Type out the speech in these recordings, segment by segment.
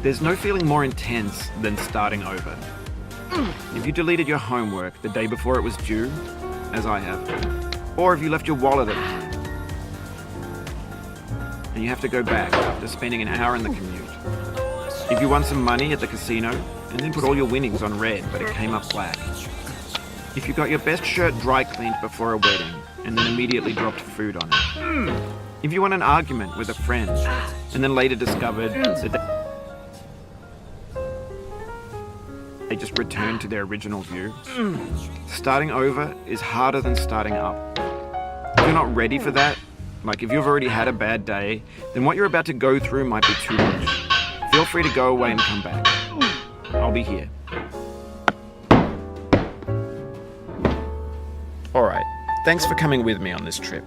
There's no feeling more intense than starting over. If you deleted your homework the day before it was due, as I have, or if you left your wallet at home, and you have to go back after spending an hour in the commute. If you won some money at the casino and then put all your winnings on red but it came up black. If you got your best shirt dry cleaned before a wedding and then immediately dropped food on it. If you won an argument with a friend and then later discovered that they just returned to their original view. Starting over is harder than starting up. If you're not ready for that, like if you've already had a bad day, then what you're about to go through might be too much. Feel free to go away and come back. I'll be here. Alright, thanks for coming with me on this trip.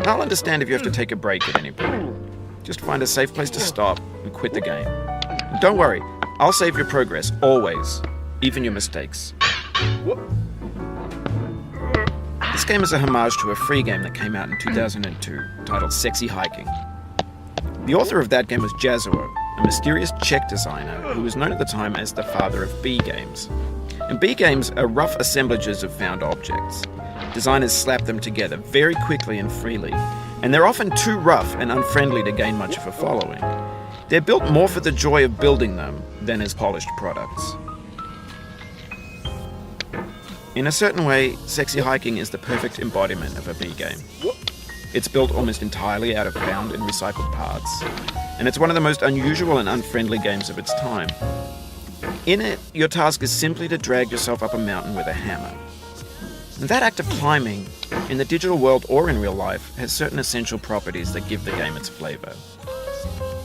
I'll understand if you have to take a break at any point. Just find a safe place to stop and quit the game. And don't worry, I'll save your progress, always, even your mistakes. This game is a homage to a free game that came out in 2002, titled Sexy Hiking. The author of that game was Jazuo, a mysterious Czech designer who was known at the time as the father of B games. And B games are rough assemblages of found objects. Designers slap them together very quickly and freely, and they're often too rough and unfriendly to gain much of a following. They're built more for the joy of building them than as polished products. In a certain way, Sexy Hiking is the perfect embodiment of a B game. It's built almost entirely out of found and recycled parts, and it's one of the most unusual and unfriendly games of its time. In it, your task is simply to drag yourself up a mountain with a hammer. And that act of climbing, in the digital world or in real life, has certain essential properties that give the game its flavor.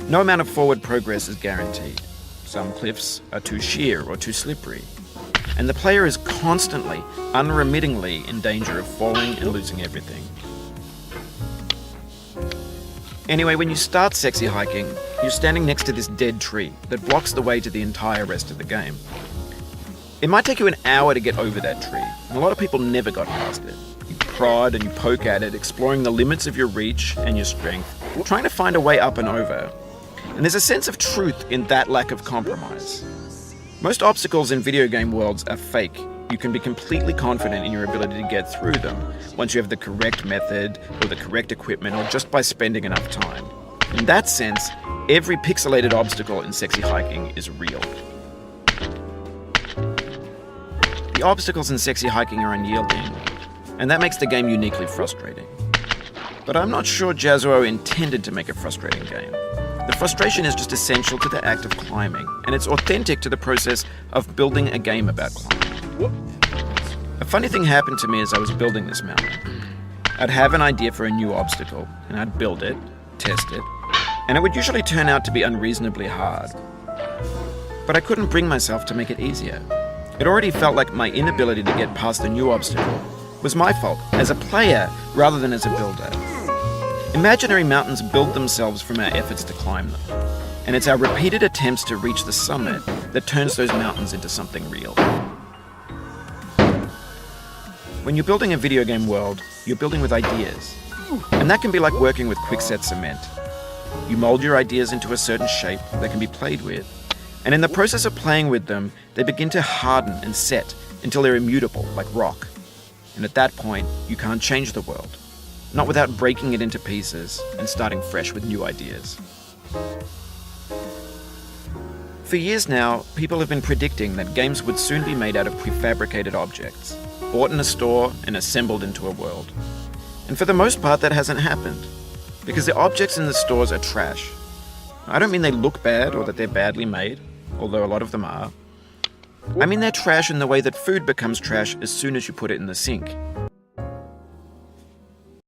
No amount of forward progress is guaranteed. Some cliffs are too sheer or too slippery, and the player is constantly, unremittingly in danger of falling and losing everything. Anyway, when you start Sexy Hiking, you're standing next to this dead tree that blocks the way to the entire rest of the game. It might take you an hour to get over that tree, and a lot of people never got past it. You prod and you poke at it, exploring the limits of your reach and your strength, trying to find a way up and over. And there's a sense of truth in that lack of compromise. Most obstacles in video game worlds are fake. You can be completely confident in your ability to get through them once you have the correct method or the correct equipment or just by spending enough time. In that sense, every pixelated obstacle in Sexy Hiking is real. The obstacles in Sexy Hiking are unyielding, and that makes the game uniquely frustrating. But I'm not sure Jazuo intended to make a frustrating game. The frustration is just essential to the act of climbing, and it's authentic to the process of building a game about climbing. A funny thing happened to me as I was building this mountain. I'd have an idea for a new obstacle, and I'd build it, test it, and it would usually turn out to be unreasonably hard. But I couldn't bring myself to make it easier. It already felt like my inability to get past the new obstacle was my fault as a player rather than as a builder. Imaginary mountains build themselves from our efforts to climb them, and it's our repeated attempts to reach the summit that turns those mountains into something real. When you're building a video game world, you're building with ideas, and that can be like working with quickset cement. You mold your ideas into a certain shape that can be played with, and in the process of playing with them, they begin to harden and set until they're immutable, like rock. And at that point, you can't change the world, not without breaking it into pieces and starting fresh with new ideas. For years now, people have been predicting that games would soon be made out of prefabricated objects, bought in a store and assembled into a world. And for the most part, that hasn't happened, because the objects in the stores are trash. I don't mean they look bad or that they're badly made, although a lot of them are. I mean they're trash in the way that food becomes trash as soon as you put it in the sink.